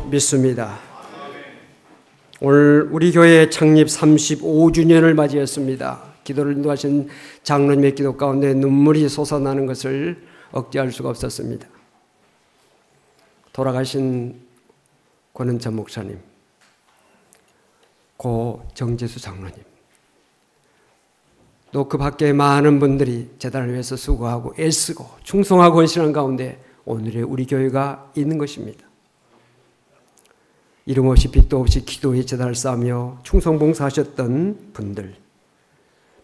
믿습니다. 오늘 우리 교회 창립 35주년을 맞이했습니다. 기도를 인도하신 장로님의 기도 가운데 눈물이 솟아나는 것을 억제할 수가 없었습니다. 돌아가신 권은찬 목사님, 고 정재수 장로님, 또 그 밖에 많은 분들이 재단을 위해서 수고하고 애쓰고 충성하고 헌신한 가운데 오늘의 우리 교회가 있는 것입니다. 이름 없이 빛도 없이 기도의 재단을 쌓으며 충성봉사하셨던 분들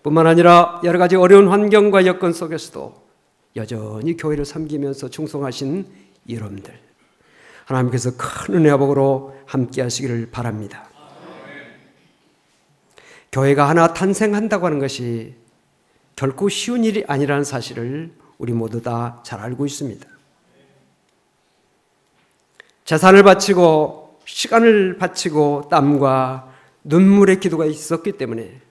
뿐만 아니라 여러 가지 어려운 환경과 여건 속에서도 여전히 교회를 섬기면서 충성하신 여러분들, 하나님께서 큰 은혜와 복으로 함께 하시기를 바랍니다. 교회가 하나 탄생한다고 하는 것이 결코 쉬운 일이 아니라는 사실을 우리 모두 다 잘 알고 있습니다. 재산을 바치고 시간을 바치고 땀과 눈물의 기도가 있었기 때문에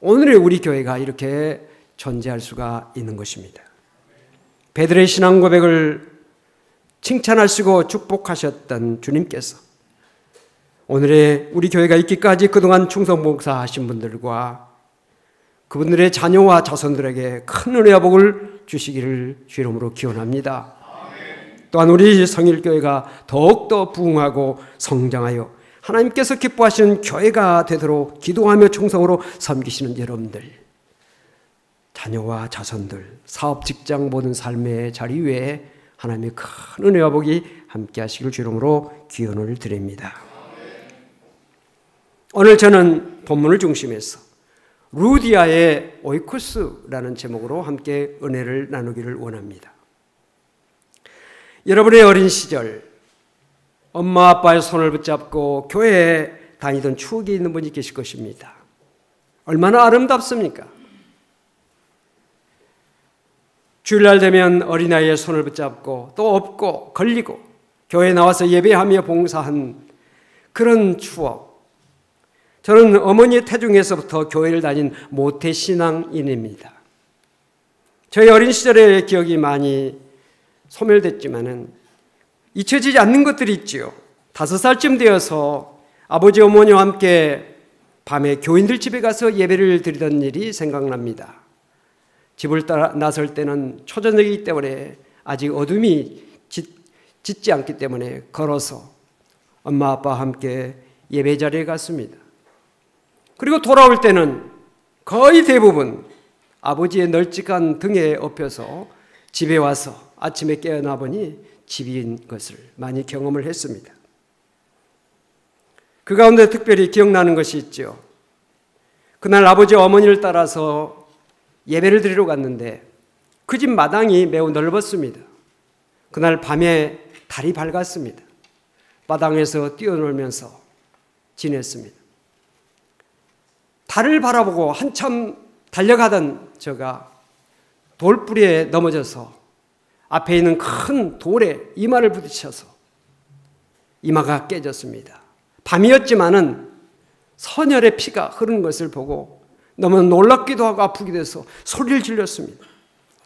오늘의 우리 교회가 이렇게 존재할 수가 있는 것입니다. 베드로의 신앙 고백을 칭찬하시고 축복하셨던 주님께서 오늘의 우리 교회가 있기까지 그동안 충성봉사하신 분들과 그분들의 자녀와 자손들에게 큰 은혜와 복을 주시기를 주 이름으로 기원합니다. 또한 우리 성일교회가 더욱더 부흥하고 성장하여 하나님께서 기뻐하시는 교회가 되도록 기도하며 충성으로 섬기시는 여러분들, 자녀와 자손들, 사업, 직장 모든 삶의 자리 위에 하나님의 큰 은혜와 복이 함께 하시길 주 이름으로 기원을 드립니다. 오늘 저는 본문을 중심해서 루디아의 오이코스라는 제목으로 함께 은혜를 나누기를 원합니다. 여러분의 어린 시절 엄마 아빠의 손을 붙잡고 교회에 다니던 추억이 있는 분이 계실 것입니다. 얼마나 아름답습니까? 주일날 되면 어린아이의 손을 붙잡고 또 업고 걸리고 교회에 나와서 예배하며 봉사한 그런 추억. 저는 어머니의 태중에서부터 교회를 다닌 모태신앙인입니다. 저희 어린 시절의 기억이 많이 소멸됐지만은 잊혀지지 않는 것들이 있지요. 5살쯤 되어서 아버지 어머니와 함께 밤에 교인들 집에 가서 예배를 드리던 일이 생각납니다. 집을 나설 때는 초저녁이기 때문에 아직 어둠이 짙지 않기 때문에 걸어서 엄마 아빠와 함께 예배 자리에 갔습니다. 그리고 돌아올 때는 거의 대부분 아버지의 널찍한 등에 업혀서 집에 와서 아침에 깨어나 보니 집인 것을 많이 경험을 했습니다. 그 가운데 특별히 기억나는 것이 있죠. 그날 아버지 어머니를 따라서 예배를 드리러 갔는데 그 집 마당이 매우 넓었습니다. 그날 밤에 달이 밝았습니다. 마당에서 뛰어놀면서 지냈습니다. 달을 바라보고 한참 달려가던 저가 돌뿌리에 넘어져서 앞에 있는 큰 돌에 이마를 부딪혀서 이마가 깨졌습니다. 밤이었지만은 선혈의 피가 흐르는 것을 보고 너무 놀랍기도 하고 아프기도 해서 소리를 질렀습니다.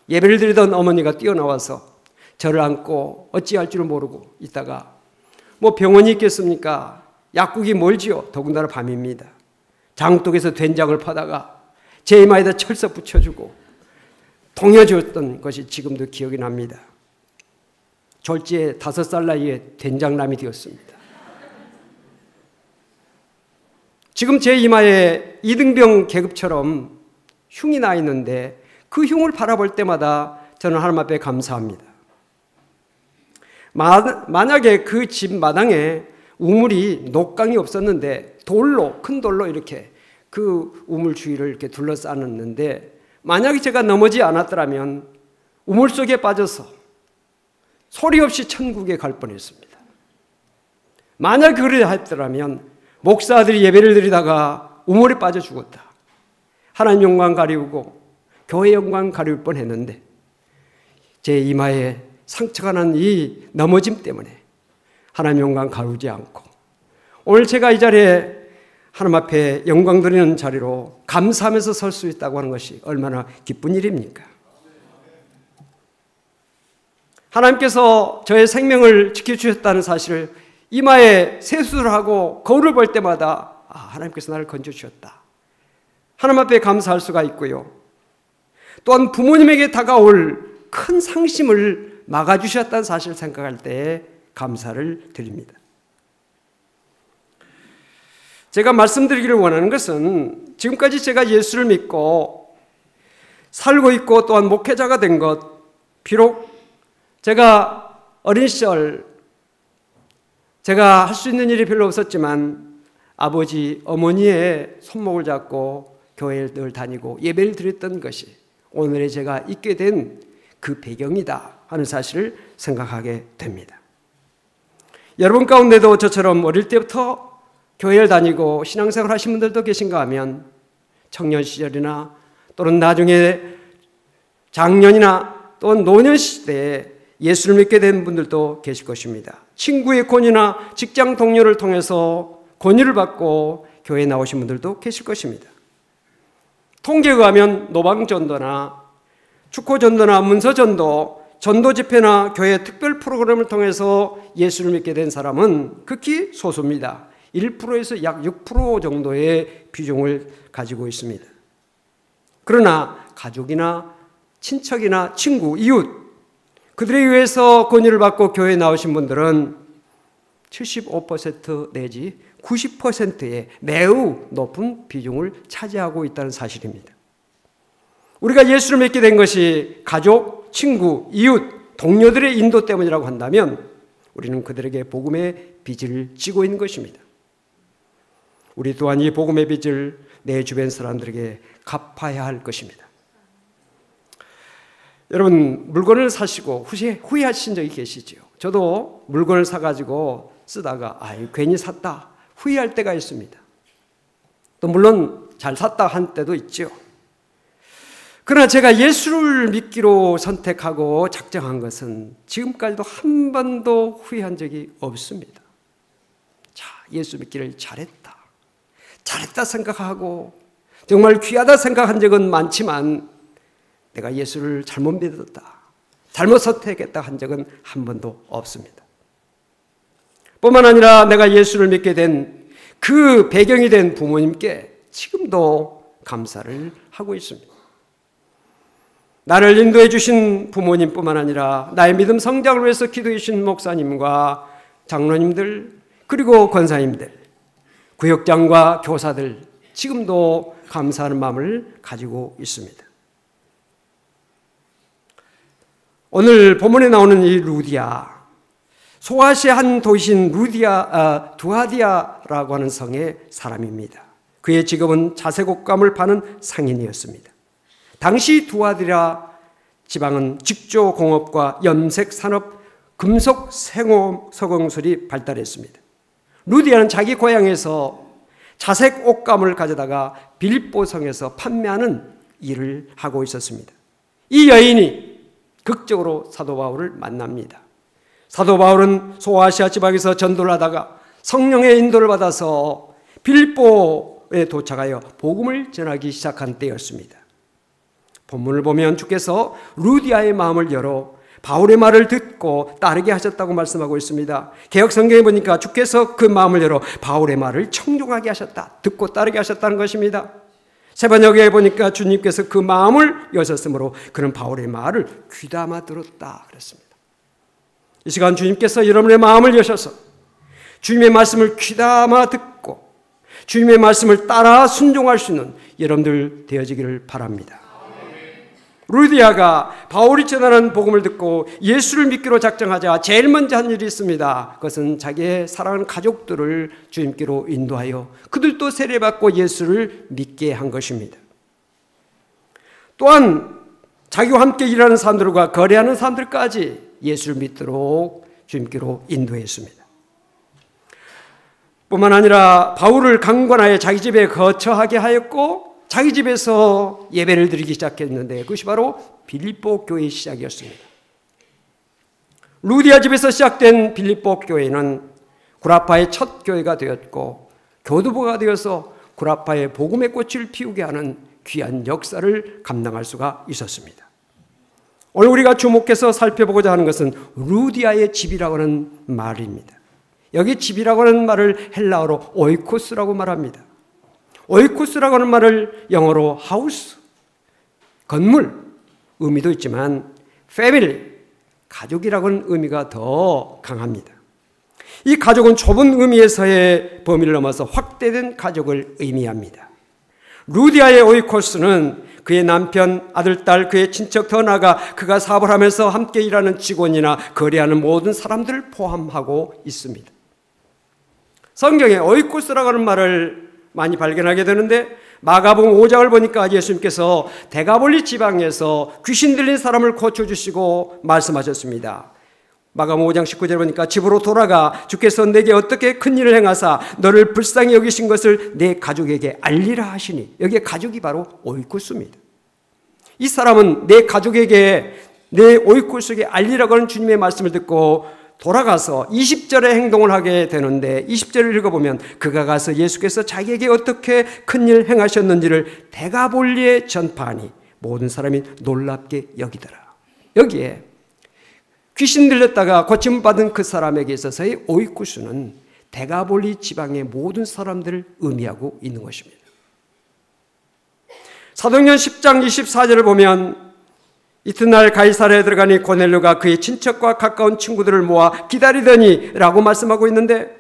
예배를 드리던 어머니가 뛰어나와서 저를 안고 어찌할 줄을 모르고 있다가 뭐 병원이 있겠습니까? 약국이 멀지요. 더군다나 밤입니다. 장독에서 된장을 파다가 제 이마에다 철석 붙여주고 동여주었던 것이 지금도 기억이 납니다. 졸지에 5살 나이에 된장남이 되었습니다. 지금 제 이마에 이등병 계급처럼 흉이 나 있는데 그 흉을 바라볼 때마다 저는 하나님 앞에 감사합니다. 만약에 그 집 마당에 우물이 녹강이 없었는데 큰 돌로 이렇게 그 우물 주위를 이렇게 둘러쌌는데 만약에 제가 넘어지지 않았더라면 우물 속에 빠져서 소리 없이 천국에 갈 뻔했습니다. 만약 그래 했더라면 목사들이 예배를 드리다가 우물에 빠져 죽었다. 하나님 영광 가리우고 교회 영광 가리울 뻔했는데 제 이마에 상처가 난 이 넘어짐 때문에 하나님 영광 가리우지 않고 오늘 제가 이 자리에 하나님 앞에 영광 드리는 자리로 감사하면서 설 수 있다고 하는 것이 얼마나 기쁜 일입니까? 하나님께서 저의 생명을 지켜주셨다는 사실을 이마에 세수를 하고 거울을 볼 때마다 하나님께서 나를 건져주셨다. 하나님 앞에 감사할 수가 있고요. 또한 부모님에게 다가올 큰 상심을 막아주셨다는 사실을 생각할 때 감사를 드립니다. 제가 말씀드리기를 원하는 것은 지금까지 제가 예수를 믿고 살고 있고 또한 목회자가 된 것, 비록 제가 어린 시절 제가 할 수 있는 일이 별로 없었지만 아버지, 어머니의 손목을 잡고 교회를 늘 다니고 예배를 드렸던 것이 오늘의 제가 있게 된 그 배경이다 하는 사실을 생각하게 됩니다. 여러분 가운데도 저처럼 어릴 때부터 교회를 다니고 신앙생활 하신 분들도 계신가 하면 청년 시절이나 또는 나중에 장년이나 또는 노년 시대에 예수를 믿게 된 분들도 계실 것입니다. 친구의 권유나 직장 동료를 통해서 권유를 받고 교회에 나오신 분들도 계실 것입니다. 통계에 의하면 노방전도나 축호전도나 문서전도, 전도 집회나 교회 특별 프로그램을 통해서 예수를 믿게 된 사람은 극히 소수입니다. 1%에서 약 6% 정도의 비중을 가지고 있습니다. 그러나 가족이나 친척이나 친구, 이웃, 그들에 의해서 권유를 받고 교회에 나오신 분들은 75% 내지 90%의 매우 높은 비중을 차지하고 있다는 사실입니다. 우리가 예수를 믿게 된 것이 가족, 친구, 이웃, 동료들의 인도 때문이라고 한다면 우리는 그들에게 복음의 빚을 지고 있는 것입니다. 우리 또한 이 복음의 빚을 내 주변 사람들에게 갚아야 할 것입니다. 여러분, 물건을 사시고 후회하신 적이 계시죠? 저도 물건을 사가지고 쓰다가 괜히 샀다 후회할 때가 있습니다. 또 물론 잘 샀다 한 때도 있죠. 그러나 제가 예수를 믿기로 선택하고 작정한 것은 지금까지도 한 번도 후회한 적이 없습니다. 자, 예수 믿기를 잘했다 생각하고 정말 귀하다 생각한 적은 많지만 내가 예수를 잘못 믿었다, 잘못 선택했다 한 적은 한 번도 없습니다. 뿐만 아니라 내가 예수를 믿게 된 그 배경이 된 부모님께 지금도 감사를 하고 있습니다. 나를 인도해 주신 부모님뿐만 아니라 나의 믿음 성장을 위해서 기도해 주신 목사님과 장로님들, 그리고 권사님들, 구역장과 교사들, 지금도 감사하는 마음을 가지고 있습니다. 오늘 본문에 나오는 이 루디아, 소아시아 한 도시인 두아디아라고 하는 성의 사람입니다. 그의 직업은 자색 옷감을 파는 상인이었습니다. 당시 두아디아 지방은 직조공업과 염색산업, 금속 석공술이 발달했습니다. 루디아는 자기 고향에서 자색 옷감을 가져다가 빌립보성에서 판매하는 일을 하고 있었습니다. 이 여인이 극적으로 사도 바울을 만납니다. 사도 바울은 소아시아 지방에서 전도를 하다가 성령의 인도를 받아서 빌립보에 도착하여 복음을 전하기 시작한 때였습니다. 본문을 보면 주께서 루디아의 마음을 열어 바울의 말을 듣고 따르게 하셨다고 말씀하고 있습니다. 개역 성경에 보니까 주께서 그 마음을 열어 바울의 말을 청종하게 하셨다, 듣고 따르게 하셨다는 것입니다. 세번역에 보니까 주님께서 그 마음을 여셨으므로 그는 바울의 말을 귀담아 들었다 그랬습니다. 이 시간 주님께서 여러분의 마음을 여셔서 주님의 말씀을 귀담아 듣고 주님의 말씀을 따라 순종할 수 있는 여러분들 되어지기를 바랍니다. 루디아가 바울이 전하는 복음을 듣고 예수를 믿기로 작정하자 제일 먼저 한 일이 있습니다. 그것은 자기의 사랑하는 가족들을 주님께로 인도하여 그들도 세례받고 예수를 믿게 한 것입니다. 또한 자기와 함께 일하는 사람들과 거래하는 사람들까지 예수를 믿도록 주님께로 인도했습니다. 뿐만 아니라 바울을 강권하여 자기 집에 거처하게 하였고 자기 집에서 예배를 드리기 시작했는데 그것이 바로 빌립보 교회의 시작이었습니다. 루디아 집에서 시작된 빌립보 교회는 구라파의 첫 교회가 되었고 교두보가 되어서 구라파의 복음의 꽃을 피우게 하는 귀한 역사를 감당할 수가 있었습니다. 오늘 우리가 주목해서 살펴보고자 하는 것은 루디아의 집이라고 하는 말입니다. 여기 집이라고 하는 말을 헬라어로 오이코스라고 말합니다. 오이코스라고 하는 말을 영어로 하우스, 건물 의미도 있지만 패밀리, 가족이라고 하는 의미가 더 강합니다. 이 가족은 좁은 의미에서의 범위를 넘어서 확대된 가족을 의미합니다. 루디아의 오이코스는 그의 남편, 아들, 딸, 그의 친척, 더 나아가 그가 사업을 하면서 함께 일하는 직원이나 거래하는 모든 사람들을 포함하고 있습니다. 성경에 오이코스라고 하는 말을 많이 발견하게 되는데 마가복음 5장을 보니까 예수님께서 데가볼리 지방에서 귀신 들린 사람을 고쳐주시고 말씀하셨습니다. 마가복음 5장 19절에 보니까 집으로 돌아가 주께서 내게 어떻게 큰 일을 행하사 너를 불쌍히 여기신 것을 내 가족에게 알리라 하시니, 여기에 가족이 바로 오이코스입니다. 이 사람은 내 가족에게, 내 오이코스에게 알리라고 하는 주님의 말씀을 듣고 돌아가서 20절의 행동을 하게 되는데, 20절을 읽어보면 그가 가서 예수께서 자기에게 어떻게 큰 일 행하셨는지를 데가볼리에 전파하니 모든 사람이 놀랍게 여기더라. 여기에 귀신 들렸다가 고침받은 그 사람에게 있어서의 오이코스는 데가볼리 지방의 모든 사람들을 의미하고 있는 것입니다. 사도행전 10장 24절을 보면 이튿날 가이사랴에 들어가니 고넬료가 그의 친척과 가까운 친구들을 모아 기다리더니 라고 말씀하고 있는데,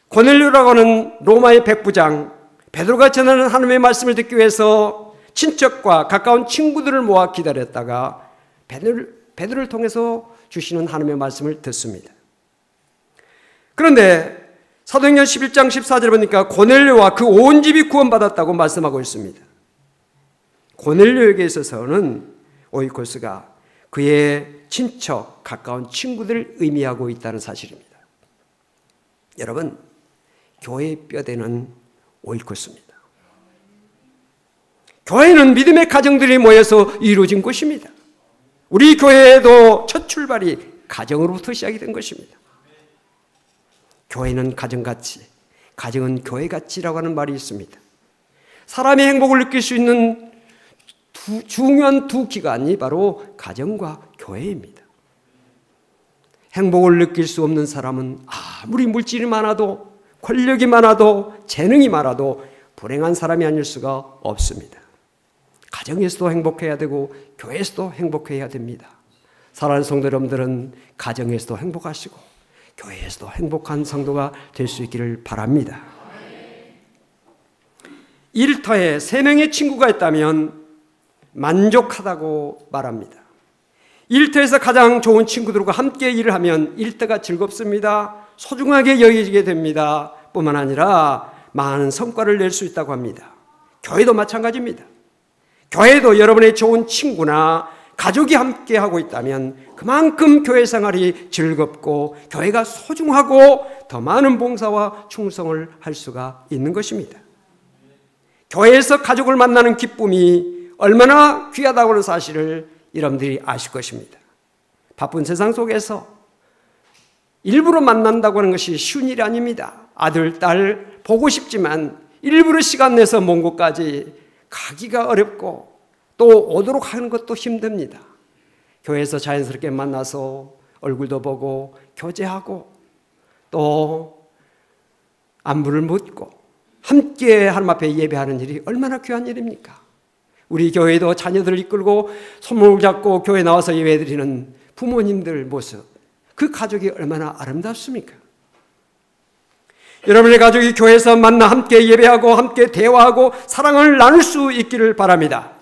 고넬료라고 하는 로마의 백부장, 베드로가 전하는 하나님의 말씀을 듣기 위해서 친척과 가까운 친구들을 모아 기다렸다가 베드로를 통해서 주시는 하나님의 말씀을 듣습니다. 그런데 사도행전 11장 14절에 보니까 고넬료와 그 온 집이 구원받았다고 말씀하고 있습니다. 고넬료에게 있어서는 오이코스가 그의 친척, 가까운 친구들을 의미하고 있다는 사실입니다. 여러분, 교회의 뼈대는 오이코스입니다. 교회는 믿음의 가정들이 모여서 이루어진 곳입니다. 우리 교회에도 첫 출발이 가정으로부터 시작이 된 것입니다. 교회는 가정같이, 가정은 교회같이라고 하는 말이 있습니다. 사람의 행복을 느낄 수 있는 중요한 두 기관이 바로 가정과 교회입니다. 행복을 느낄 수 없는 사람은 아무리 물질이 많아도, 권력이 많아도, 재능이 많아도 불행한 사람이 아닐 수가 없습니다. 가정에서도 행복해야 되고 교회에서도 행복해야 됩니다. 사랑하는 성도 여러분들은 가정에서도 행복하시고 교회에서도 행복한 성도가 될 수 있기를 바랍니다. 일터에 3명의 친구가 있다면 만족하다고 말합니다. 일터에서 가장 좋은 친구들과 함께 일을 하면 일터가 즐겁습니다. 소중하게 여기게 됩니다. 뿐만 아니라 많은 성과를 낼 수 있다고 합니다. 교회도 마찬가지입니다. 교회도 여러분의 좋은 친구나 가족이 함께 하고 있다면 그만큼 교회 생활이 즐겁고 교회가 소중하고 더 많은 봉사와 충성을 할 수가 있는 것입니다. 교회에서 가족을 만나는 기쁨이 얼마나 귀하다고 하는 사실을 여러분들이 아실 것입니다. 바쁜 세상 속에서 일부러 만난다고 하는 것이 쉬운 일이 아닙니다. 아들, 딸 보고 싶지만 일부러 시간 내서 먼 곳까지 가기가 어렵고 또 오도록 하는 것도 힘듭니다. 교회에서 자연스럽게 만나서 얼굴도 보고 교제하고 또 안부를 묻고 함께 하나님 앞에 예배하는 일이 얼마나 귀한 일입니까? 우리 교회도 자녀들을 이끌고 손목을 잡고 교회 나와서 예배드리는 부모님들 모습, 그 가족이 얼마나 아름답습니까? 여러분의 가족이 교회에서 만나 함께 예배하고 함께 대화하고 사랑을 나눌 수 있기를 바랍니다.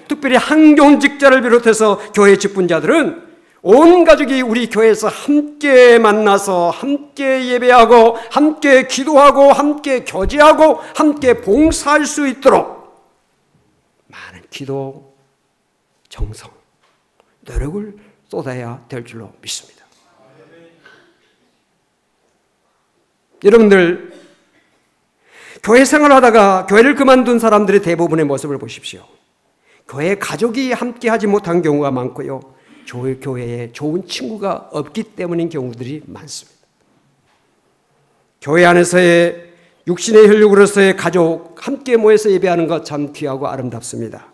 특별히 항종직자를 비롯해서 교회 직분자들은 온 가족이 우리 교회에서 함께 만나서 함께 예배하고 함께 기도하고 함께 교제하고 함께 봉사할 수 있도록 많은 기도, 정성, 노력을 쏟아야 될 줄로 믿습니다. 여러분들, 교회 생활하다가 교회를 그만둔 사람들의 대부분의 모습을 보십시오. 교회 가족이 함께 하지 못한 경우가 많고요. 교회에 좋은 친구가 없기 때문인 경우들이 많습니다. 교회 안에서의 육신의 혈육으로서의 가족 함께 모여서 예배하는 것 참 귀하고 아름답습니다.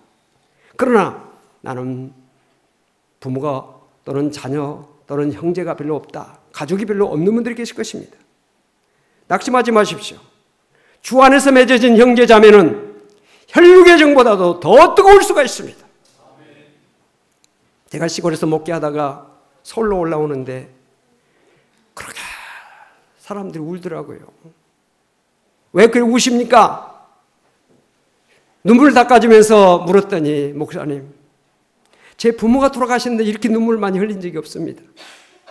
그러나 나는 부모가 또는 자녀 또는 형제가 별로 없다, 가족이 별로 없는 분들이 계실 것입니다. 낙심하지 마십시오. 주 안에서 맺어진 형제 자매는 혈육의 정보다도 더 뜨거울 수가 있습니다. 제가 시골에서 목회하다가 서울로 올라오는데 그렇게 사람들이 울더라고요. 왜 그렇게 우십니까? 눈물을 닦아주면서 물었더니, 목사님, 제 부모가 돌아가셨는데 이렇게 눈물 많이 흘린 적이 없습니다.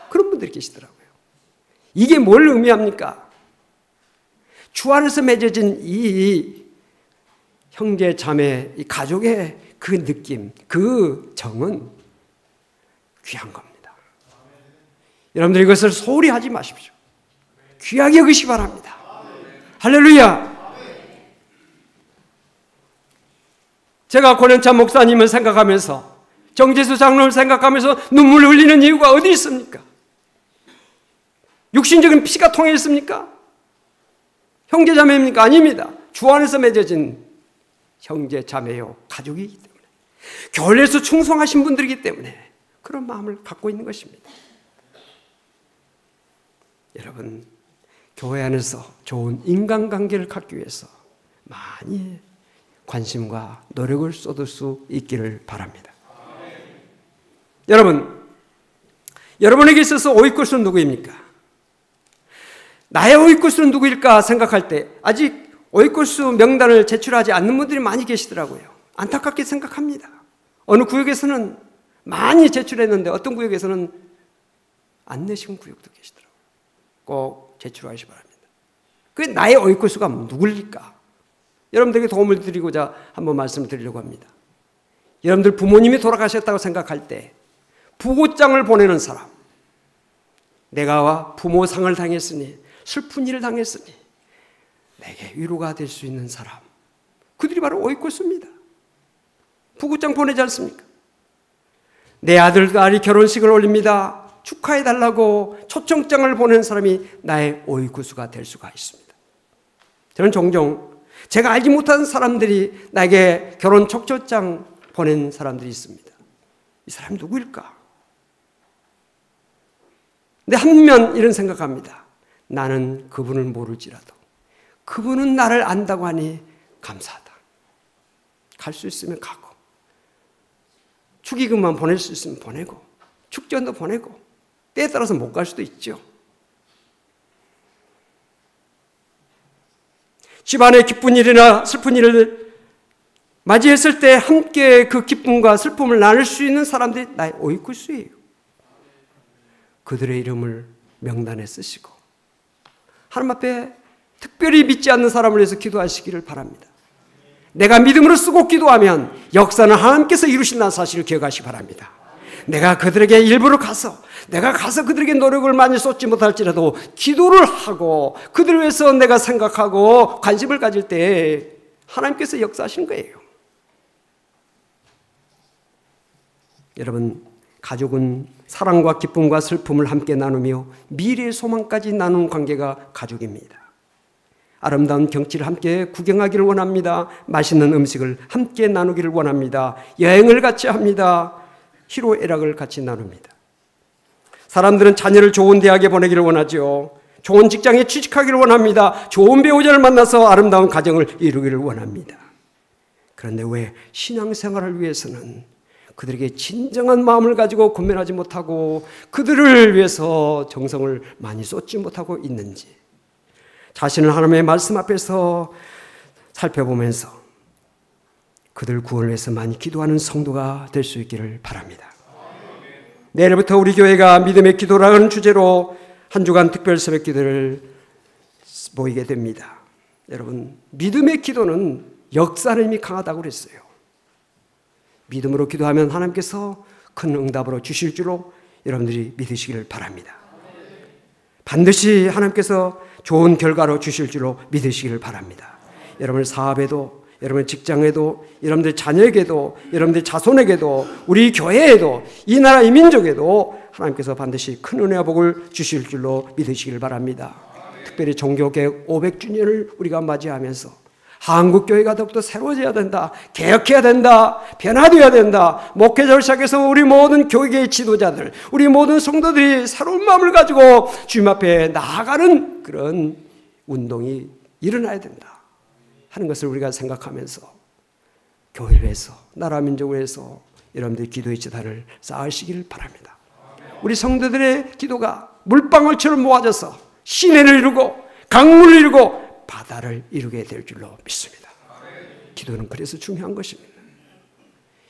그런 분들이 계시더라고요. 이게 뭘 의미합니까? 주 안에서 맺어진 이 형제 자매, 이 가족의 그 느낌, 그 정은 귀한 겁니다. 여러분들 이것을 소홀히 하지 마십시오. 귀하게 여기시 바랍니다. 할렐루야. 제가 고년차 목사님을 생각하면서, 정재수 장로를 생각하면서 눈물을 흘리는 이유가 어디 있습니까? 육신적인 피가 통해 있습니까? 형제 자매입니까? 아닙니다. 주 안에서 맺어진 형제 자매요, 가족이기 때문에, 교회에서 충성하신 분들이기 때문에 그런 마음을 갖고 있는 것입니다. 여러분, 교회 안에서 좋은 인간관계를 갖기 위해서 많이 관심과 노력을 쏟을 수 있기를 바랍니다. 여러분, 여러분에게 있어서 오이쿠스는 누구입니까? 나의 오이쿠스는 누구일까 생각할 때 아직 오이쿠스 명단을 제출하지 않는 분들이 많이 계시더라고요. 안타깝게 생각합니다. 어느 구역에서는 많이 제출했는데 어떤 구역에서는 안 내신 구역도 계시더라고요. 꼭 제출하시기 바랍니다. 그 나의 오이쿠스가 누구일까? 여러분들에게 도움을 드리고자 한번 말씀을 드리려고 합니다. 여러분들 부모님이 돌아가셨다고 생각할 때 부고장을 보내는 사람, 내가 부모상을 당했으니, 슬픈 일을 당했으니 내게 위로가 될 수 있는 사람, 그들이 바로 오이쿠스입니다. 부고장 보내지 않습니까? 내 아들, 딸이 결혼식을 올립니다. 축하해달라고 초청장을 보내는 사람이 나의 오이쿠스가 될 수가 있습니다. 저는 종종 제가 알지 못하는 사람들이 나에게 결혼 촉초장 보낸 사람들이 있습니다. 이 사람이 누구일까? 근데 한면 이런 생각합니다. 나는 그분을 모를지라도 그분은 나를 안다고 하니 감사하다. 갈 수 있으면 가고, 축의금만 보낼 수 있으면 보내고, 축전도 보내고, 때에 따라서 못 갈 수도 있죠. 집안에 기쁜 일이나 슬픈 일을 맞이했을 때 함께 그 기쁨과 슬픔을 나눌 수 있는 사람들이 나의 오이쿠스예요. 그들의 이름을 명단에 쓰시고 하나님 앞에 특별히 믿지 않는 사람을 위해서 기도하시기를 바랍니다. 내가 믿음으로 쓰고 기도하면 역사는 하나님께서 이루신다는 사실을 기억하시기 바랍니다. 내가 그들에게 일부러 내가 가서 그들에게 노력을 많이 쏟지 못할지라도 기도를 하고 그들을 위해서 내가 생각하고 관심을 가질 때 하나님께서 역사하시는 거예요. 여러분, 가족은 사랑과 기쁨과 슬픔을 함께 나누며 미래의 소망까지 나누는 관계가 가족입니다. 아름다운 경치를 함께 구경하기를 원합니다. 맛있는 음식을 함께 나누기를 원합니다. 여행을 같이 합니다. 희로애락을 같이 나눕니다. 사람들은 자녀를 좋은 대학에 보내기를 원하죠. 좋은 직장에 취직하기를 원합니다. 좋은 배우자를 만나서 아름다운 가정을 이루기를 원합니다. 그런데 왜 신앙생활을 위해서는 그들에게 진정한 마음을 가지고 권면하지 못하고 그들을 위해서 정성을 많이 쏟지 못하고 있는지 자신을 하나님의 말씀 앞에서 살펴보면서 그들 구원을 위해서 많이 기도하는 성도가 될 수 있기를 바랍니다. 내일부터 우리 교회가 믿음의 기도라는 주제로 한 주간 특별 새벽 기도를 모이게 됩니다. 여러분, 믿음의 기도는 역사는 이미 강하다고 그랬어요. 믿음으로 기도하면 하나님께서 큰 응답으로 주실 줄로 여러분들이 믿으시기를 바랍니다. 반드시 하나님께서 좋은 결과로 주실 줄로 믿으시기를 바랍니다. 여러분의 사업에도, 여러분의 직장에도, 여러분들 자녀에게도, 여러분들 자손에게도, 우리 교회에도, 이 나라 이 민족에도 하나님께서 반드시 큰 은혜와 복을 주실 줄로 믿으시기를 바랍니다. 특별히 종교개혁 500주년을 우리가 맞이하면서 한국교회가 더욱더 새로워져야 된다, 개혁해야 된다, 변화되어야 된다. 목회자를 시작해서 우리 모든 교회의 지도자들, 우리 모든 성도들이 새로운 마음을 가지고 주님 앞에 나아가는 그런 운동이 일어나야 된다 하는 것을 우리가 생각하면서 교회를 위해서, 나라 민족을 위해서 여러분들이 기도의 지단을 쌓으시길 바랍니다. 우리 성도들의 기도가 물방울처럼 모아져서 시내를 이루고 강물을 이루고 바다를 이루게 될 줄로 믿습니다. 기도는 그래서 중요한 것입니다.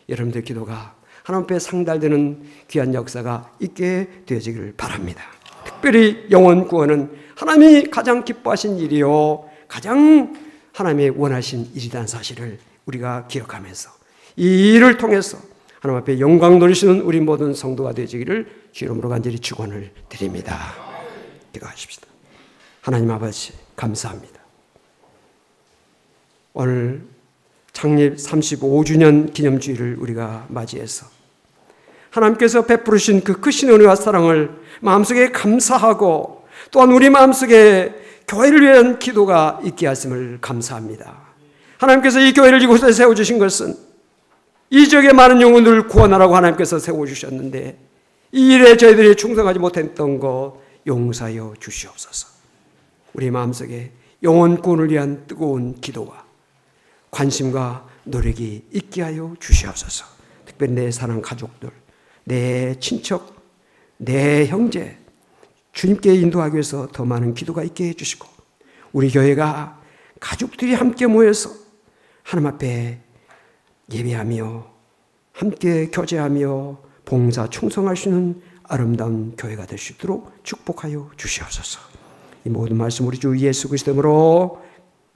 여러분들의 기도가 하나님 앞에 상달되는 귀한 역사가 있게 되어지기를 바랍니다. 특별히 영혼 구원은 하나님이 가장 기뻐하신 일이요, 가장 하나님의 원하신 일이라는 사실을 우리가 기억하면서 이 일을 통해서 하나님 앞에 영광 돌리시는 우리 모든 성도가 되어지기를 주 이름으로 간절히 축원을 드립니다. 기도하십시다. 하나님 아버지 감사합니다. 오늘 창립 35주년 기념주일을 우리가 맞이해서 하나님께서 베푸르신 그 크신 은혜와 사랑을 마음속에 감사하고 또한 우리 마음속에 교회를 위한 기도가 있게 하심을 감사합니다. 하나님께서 이 교회를 이곳에 세워주신 것은 이 지역의 많은 영혼들을 구원하라고 하나님께서 세워주셨는데 이 일에 저희들이 충성하지 못했던 것 용서하여 주시옵소서. 우리 마음속에 영혼 구원을 위한 뜨거운 기도와 관심과 노력이 있게 하여 주시옵소서. 특별히 내 사랑 가족들, 내 친척, 내 형제, 주님께 인도하기 위해서 더 많은 기도가 있게 해주시고 우리 교회가 가족들이 함께 모여서 하나님 앞에 예배하며 함께 교제하며 봉사 충성할 수 있는 아름다운 교회가 될 수 있도록 축복하여 주시옵소서. 이 모든 말씀 우리 주 예수 그리스도 이름으로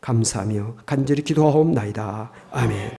감사하며 간절히 기도하옵나이다. 아멘.